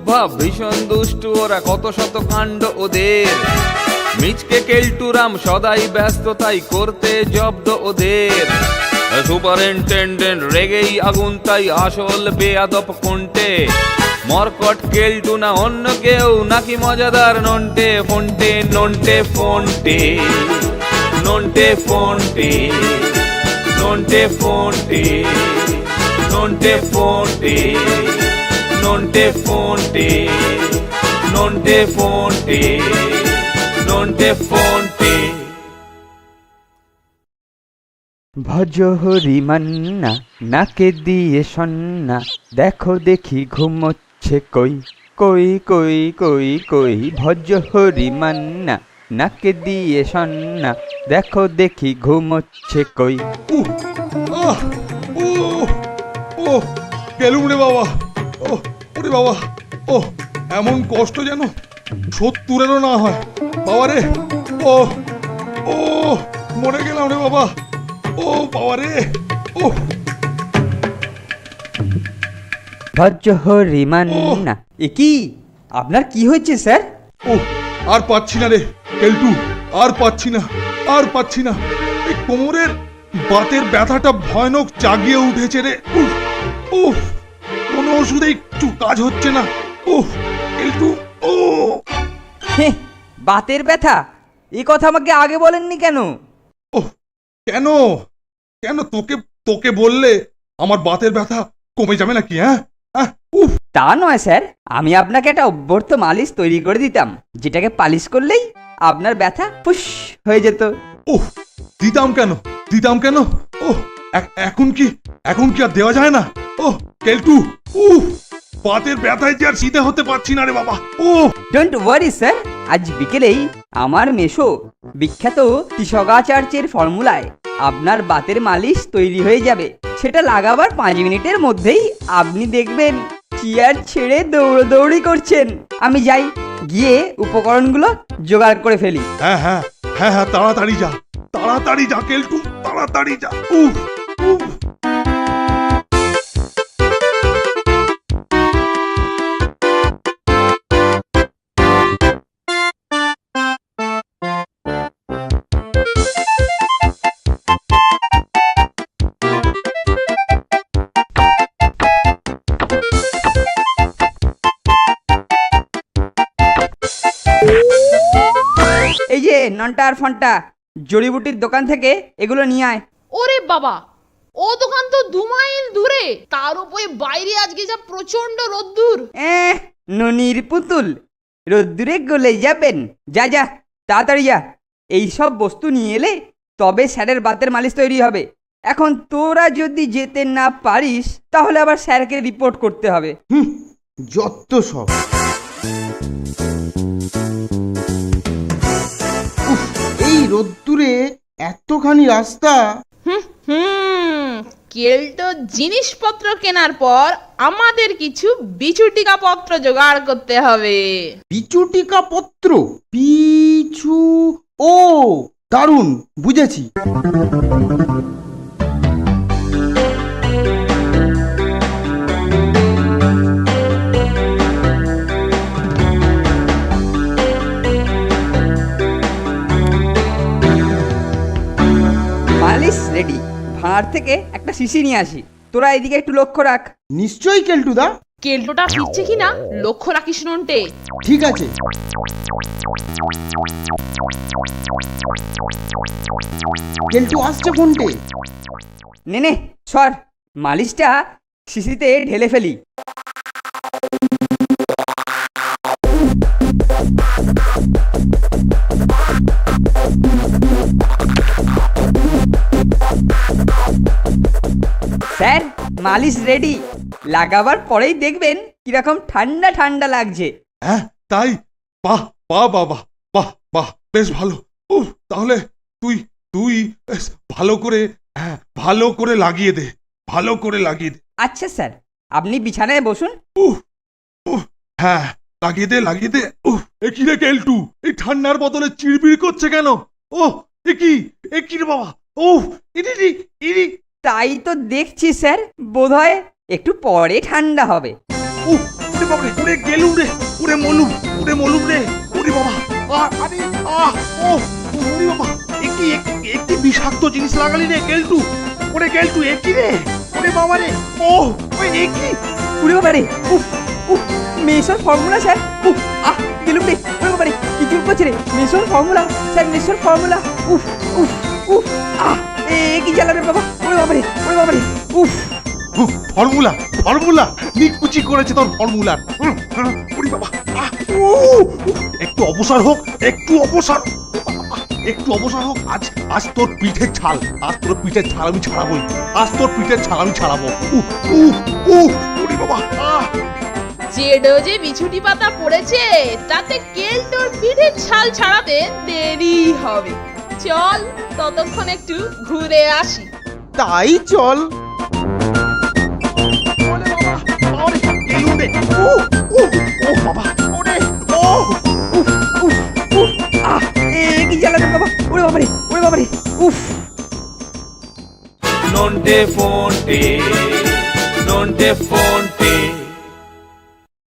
ভাব ভীষণ দুষ্টু ওরা, কত শত কাণ্ড ওদের। মিচকে কেলটুরাম সদাই ব্যস্ত, তাই করতে জব্দ ওদের। সুপারিনটেন্ডেন্ট রেগেই আগুন, তাই আসল বেয়াদব কোনটে। মরকট কেলটু না অন্য কেউ, নাকি মজাদার নন্টে ফন্টে, নন্টে ফন্টে, নন্টে ফন্টে, নন্টে ফন্টে, নন্টে ফন্টে, নন্টে ফন্টে, নন্টে ফন্টে, নন্টে ফন্টে। ভজহরি মান্না নাকে দিয়ে সন্না, দেখো দেখি ঘুমোচ্ছে কই কই কই কই কই। ভজহরি মান্না নাকে দিয়ে সন্না, দেখো দেখি ঘুমোচ্ছে কই। গেলুম রে বাবা, ওরে বাবা, এমন কষ্ট যেন 70-এরও না হয় বাবা রে। ও ও মরে গেলাম রে বাবা, ও বাবা রে। ভজহরি মান্না। এ কি, আপনার কি হয়েছে স্যার? আর পাচ্ছি না রে কেলটু, আর পাচ্ছি না, আর পাচ্ছি না। এই কোমরের বাতের ব্যথাটা ভয়ানক জাগিয়ে উঠেছে রে। কোনো ওষুধেই একটু কাজ হচ্ছে না। কেলটু, বাতের ব্যথা? এই কথা আমাকে আগে বলেননি কেন? কেন কেন তোকে তোকে বললে আমার বাতের ব্যথা কমে যাবে নাকি? হ্যাঁ, তা নয় স্যার, আমি আপনাকে একটা অভ্যর্থ মালিশ তৈরি করে দিতাম, যেটাকে পালিশ করলেই আপনার ব্যথা ফুস হয়ে যেত। দিতাম কেন, দিতাম কেন? এখন কি আর দেওয়া যায় না? কেলটু, বাতের ব্যথায় যে আর শীতে হতে পারছি না রে বাবা। ডোন্ট ওয়ারি স্যার, আজ বিকেলেই আমার মেশো বিখ্যাত কৃষকাচার্যের ফর্মুলায় আপনার বাতের মালিশ তৈরি হয়ে যাবে। সেটা লাগাবার 5 মিনিটের মধ্যেই আপনি দেখবেন চেয়ার ছেড়ে দৌড়দৌড়ি করছেন। আমি যাই, গিয়ে উপকরণগুলো জোগাড় করে ফেলি। হ্যাঁ হ্যাঁ হ্যাঁ হ্যাঁ, তাড়াতাড়ি যা, তাড়াতাড়ি যা কেলটু, তাড়াতাড়ি যা। এই যে নন্টা আর ফন্টা, জড়িবুটির দোকান থেকে এগুলো নিয়ে আয়। ওরে বাবা, ও দোকান তো 2 মাইল দূরে, তার উপরে বাইরে আজকে যা প্রচন্ড রোদ্দুর। ননির পুতুল, রোদ্দুরে গলে যাবেন। যা যা, তাড়াতাড়ি যা। এইসব বস্তু নিয়ে এলে তবে স্যারের বাতের মালিশ তৈরি হবে। এখন তোরা যদি যেতে না পারিস, তাহলে আবার স্যারকে রিপোর্ট করতে হবে। যত সব। এই রোদ্দুরে এতখানি রাস্তা। কেলটো জিনিসপত্র কেনার পর আমাদের কিছু বিচুটিকা পত্র জোগাড় করতে হবে। বিচুটিকা পত্র? পিছু, ও দারুণ, বুঝেছি। মালিশ রেডি। ভাঁড় থেকে একটা শিশি নিয়ে আসি, তোরা এদিকে একটু লক্ষ্য রাখ। নিশ্চয়ই কেলটুদা। কেলটোটা ফিরছে কিনা লক্ষ্য রাখিস নন্টে। ঠিক আছে। কেলটু আসছে ফোনটে। নে নে সর, মালিশটা শিশিতে ঢেলে ফেলি। স্যার, মালিশ রেডি। লাগাবার পরেই দেখবেন কিরকম ঠান্ডা ঠান্ডা লাগছে। হ্যাঁ তাই? বাহ বাহ বাবা, বাহ বাহ, বেশ ভালো। তাহলে তুই তুই ভালো করে, হ্যাঁ ভালো করে লাগিয়ে দে, ভালো করে লাগিয়ে দে। আচ্ছা স্যার, আপনি বিছানায় বসুন। হ্যাঁ লাগিয়ে দে, লাগিয়ে দে। এ কি রে কেলটু, এই ঠান্ডার বদলে চিড়বিড় করছে কেন? এ কি রে বাবা? তাই তো দেখছি স্যার, বোধহয় একটু পরে ঠান্ডা হবে। ওরে বাবা রে, ওরে গেলুম রে, ওরে মলুম, ওরে মলুম রে, ওরে বাবা, আরে, ও, ওরে বাবা, একটি বিষাক্ত জিনিস লাগালি রে গেলটু, ওরে গেলটু, একই রে, ওরে বাবা রে, ওই একই, উড়ে বাবা রে, উফ উফ, মেশোর ফর্মুলা স্যার, উফ আহ গেলুম রে, উড়ে বাবা রে, কি চুপ করছে রে, মেশোর ফর্মুলা স্যার, মেশোর ফর্মুলা, উফ উফ উফ, আহ কি জ্বালা রে বাবা, উড়ে বাবা রে, উফ। ফর্মুলা, ফর্মুলা, নিকুচি করেছে তোর ফর্মুলার, ওরে বাবা, একটু অবসর হোক, একটু অবসর, একটু অবসর হোক, আজ তোর পিঠের ছাল, আজ তোর পিঠের ছাল আমি ছাড়াবই, আজ তোর পিঠের ছাল আমি ছাড়াবো, ওরে বাবা, যে ডোজে বিছুটি পাতা পড়েছে তাতে কেলটোর পিঠের ছাল ছাড়াতে দেরি হবে। চল ততক্ষণ একটু ঘুরে আসি। তাই চল। ওরে বাবা, ওরে গেলুম রে, ও বাবা, ওরে, উফ উফ উফ, আহ কি জ্বালা রে বাবা, উড়ে বাবা রে, উফ। non te fonte